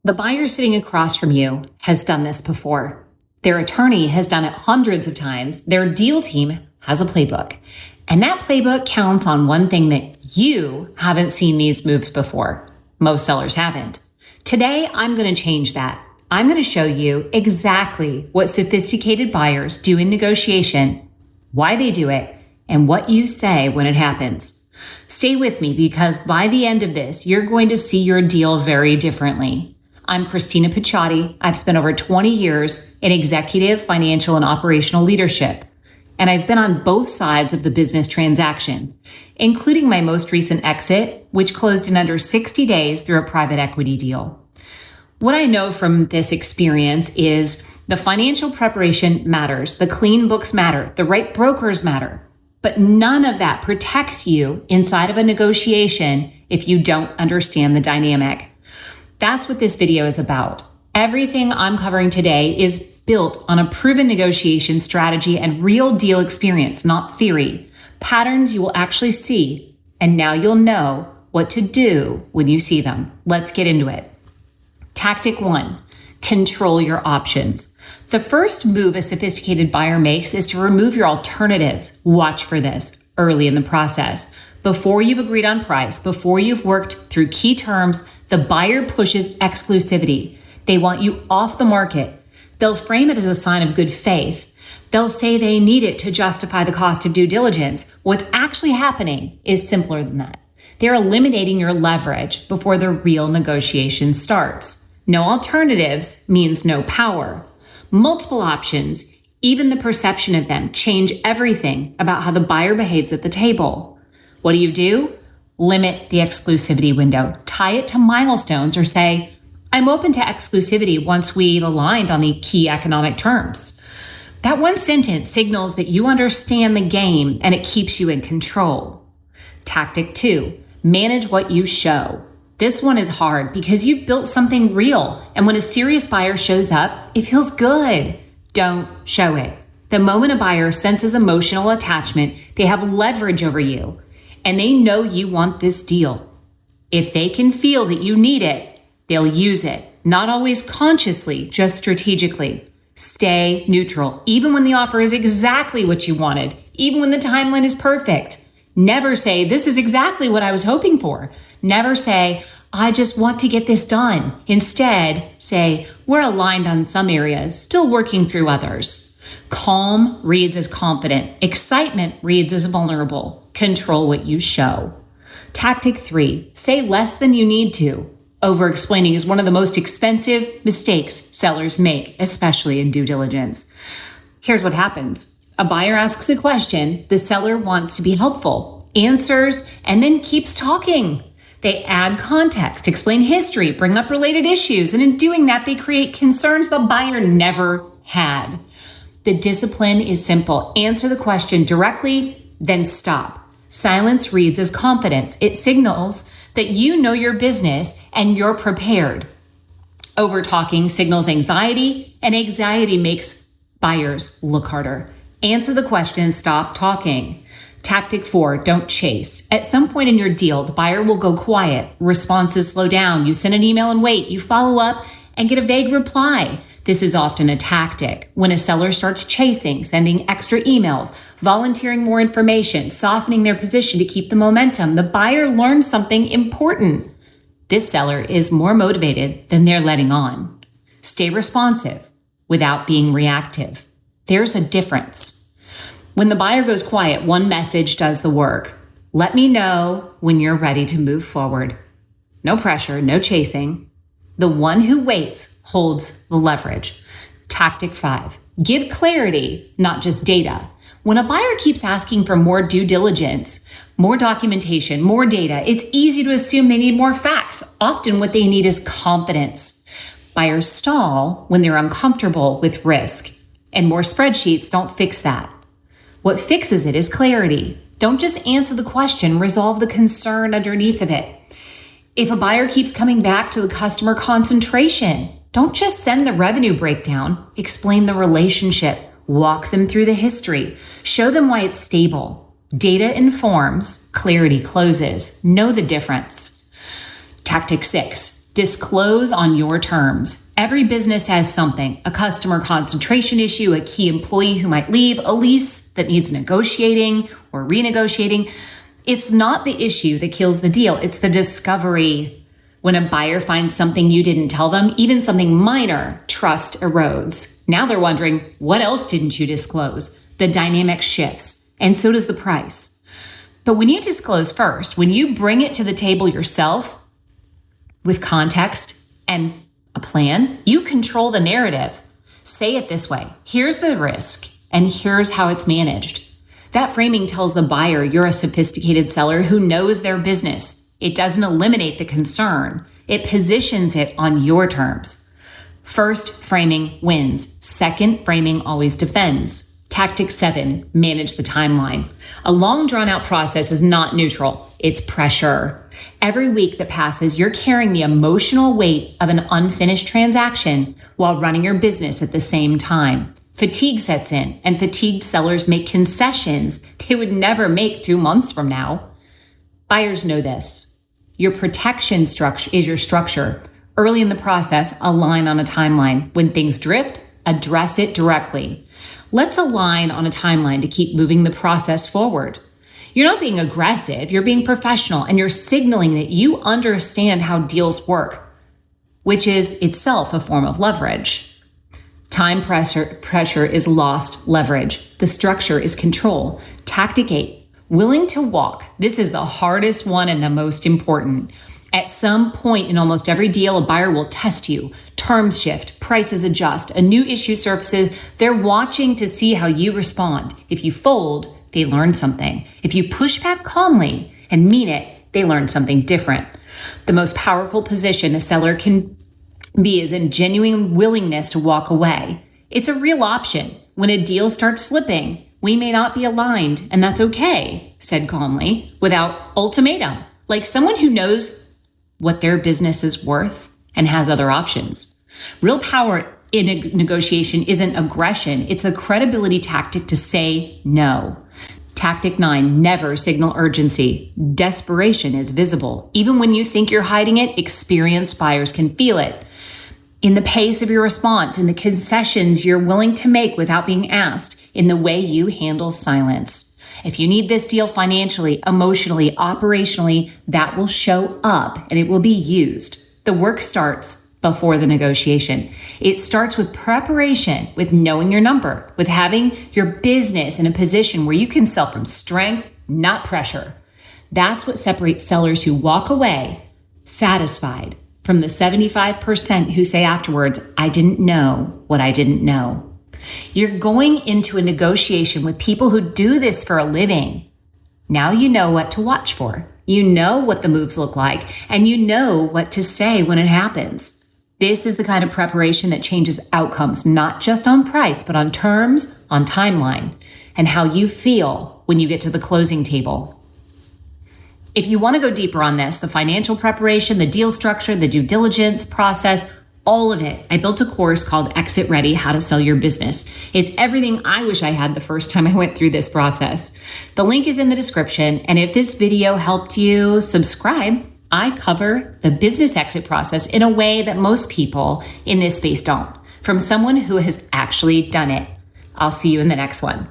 The buyer sitting across from you has done this before. Their attorney has done it hundreds of times. Their deal team has a playbook. And that playbook counts on one thing that you haven't seen these moves before. Most sellers haven't. Today, I'm going to change that. I'm going to show you exactly what sophisticated buyers do in negotiation, why they do it, and what you say when it happens. Stay with me because by the end of this, you're going to see your deal very differently. I'm Christina Picciotti. I've spent over 20 years in executive, financial, and operational leadership. And I've been on both sides of the business transaction, including my most recent exit, which closed in under 60 days through a private equity deal. What I know from this experience is the financial preparation matters, the clean books matter, the right brokers matter, but none of that protects you inside of a negotiation if you don't understand the dynamic. That's what this video is about. Everything I'm covering today is built on a proven negotiation strategy and real deal experience, not theory. Patterns you will actually see, and now you'll know what to do when you see them. Let's get into it. Tactic 1, control your options. The first move a sophisticated buyer makes is to remove your alternatives. Watch for this early in the process. Before you've agreed on price, before you've worked through key terms, the buyer pushes exclusivity. They want you off the market. They'll frame it as a sign of good faith. They'll say they need it to justify the cost of due diligence. What's actually happening is simpler than that. They're eliminating your leverage before the real negotiation starts. No alternatives means no power. Multiple options, even the perception of them, change everything about how the buyer behaves at the table. What do? Limit the exclusivity window. Tie it to milestones or say, I'm open to exclusivity once we've aligned on the key economic terms. That one sentence signals that you understand the game and it keeps you in control. Tactic 2, manage what you show. This one is hard because you've built something real, and when a serious buyer shows up, it feels good. Don't show it. The moment a buyer senses emotional attachment, they have leverage over you. And they know you want this deal. If they can feel that you need it, they'll use it. Not always consciously, just strategically. Stay neutral, even when the offer is exactly what you wanted, even when the timeline is perfect. Never say, this is exactly what I was hoping for. Never say, I just want to get this done. Instead, say, we're aligned on some areas, still working through others. Calm reads as confident. Excitement reads as vulnerable. Control what you show. Tactic 3, say less than you need to. Over-explaining is one of the most expensive mistakes sellers make, especially in due diligence. Here's what happens. A buyer asks a question. The seller wants to be helpful, answers, and then keeps talking. They add context, explain history, bring up related issues, and in doing that, they create concerns the buyer never had. The discipline is simple. Answer the question directly, then stop. Silence reads as confidence. It signals that you know your business and you're prepared. Over-talking signals anxiety, and anxiety makes buyers look harder. Answer the question and stop talking. Tactic 4, don't chase. At some point in your deal, the buyer will go quiet. Responses slow down. You send an email and wait. You follow up and get a vague reply. This is often a tactic. When a seller starts chasing, sending extra emails, volunteering more information, softening their position to keep the momentum, the buyer learns something important. This seller is more motivated than they're letting on. Stay responsive without being reactive. There's a difference. When the buyer goes quiet, one message does the work. Let me know when you're ready to move forward. No pressure, no chasing. The one who waits holds the leverage. Tactic 5, give clarity, not just data. When a buyer keeps asking for more due diligence, more documentation, more data, it's easy to assume they need more facts. Often what they need is confidence. Buyers stall when they're uncomfortable with risk, and more spreadsheets don't fix that. What fixes it is clarity. Don't just answer the question, resolve the concern underneath of it. If a buyer keeps coming back to the customer concentration, don't just send the revenue breakdown, explain the relationship, walk them through the history, show them why it's stable. Data informs, clarity closes. Know the difference. Tactic 6, Disclose on your terms. Every business has something: a customer concentration issue, a key employee who might leave, a lease that needs negotiating or renegotiating. It's not the issue that kills the deal. It's the discovery. When a buyer finds something you didn't tell them, even something minor, trust erodes. Now they're wondering, what else didn't you disclose? The dynamic shifts, and so does the price. But when you disclose first, when you bring it to the table yourself with context and a plan, you control the narrative. Say it this way: here's the risk, and here's how it's managed. That framing tells the buyer you're a sophisticated seller who knows their business. It doesn't eliminate the concern. It positions it on your terms. First framing wins. Second framing always defends. Tactic 7, manage the timeline. A long drawn-out process is not neutral. It's pressure. Every week that passes, you're carrying the emotional weight of an unfinished transaction while running your business at the same time. Fatigue sets in, and fatigued sellers make concessions they would never make 2 months from now. Buyers know this. Your protection structure is your structure. Early in the process, align on a timeline. When things drift, address it directly. Let's align on a timeline to keep moving the process forward. You're not being aggressive, you're being professional, and you're signaling that you understand how deals work, which is itself a form of leverage. Time pressure is lost leverage. The structure is control. Tactic 8, willing to walk. This is the hardest one and the most important. At some point in almost every deal, a buyer will test you. Terms shift, prices adjust, a new issue surfaces. They're watching to see how you respond. If you fold, they learn something. If you push back calmly and mean it, they learn something different. The most powerful position a seller can be is in genuine willingness to walk away. It's a real option. When a deal starts slipping, we may not be aligned, and that's okay, said calmly, without ultimatum, like someone who knows what their business is worth and has other options. Real power in a negotiation isn't aggression. It's a credibility tactic to say no. Tactic 9, never signal urgency. Desperation is visible. Even when you think you're hiding it, experienced buyers can feel it. In the pace of your response, in the concessions you're willing to make without being asked, in the way you handle silence. If you need this deal financially, emotionally, operationally, that will show up and it will be used. The work starts before the negotiation. It starts with preparation, with knowing your number, with having your business in a position where you can sell from strength, not pressure. That's what separates sellers who walk away satisfied from the 75% who say afterwards, I didn't know what I didn't know. You're going into a negotiation with people who do this for a living. Now you know what to watch for. You know what the moves look like, and you know what to say when it happens. This is the kind of preparation that changes outcomes, not just on price, but on terms, on timeline, and how you feel when you get to the closing table. If you want to go deeper on this, the financial preparation, the deal structure, the due diligence process, all of it, I built a course called Exit Ready, How to Sell Your Business. It's everything I wish I had the first time I went through this process. The link is in the description. And if this video helped you, subscribe. I cover the business exit process in a way that most people in this space don't, from someone who has actually done it. I'll see you in the next one.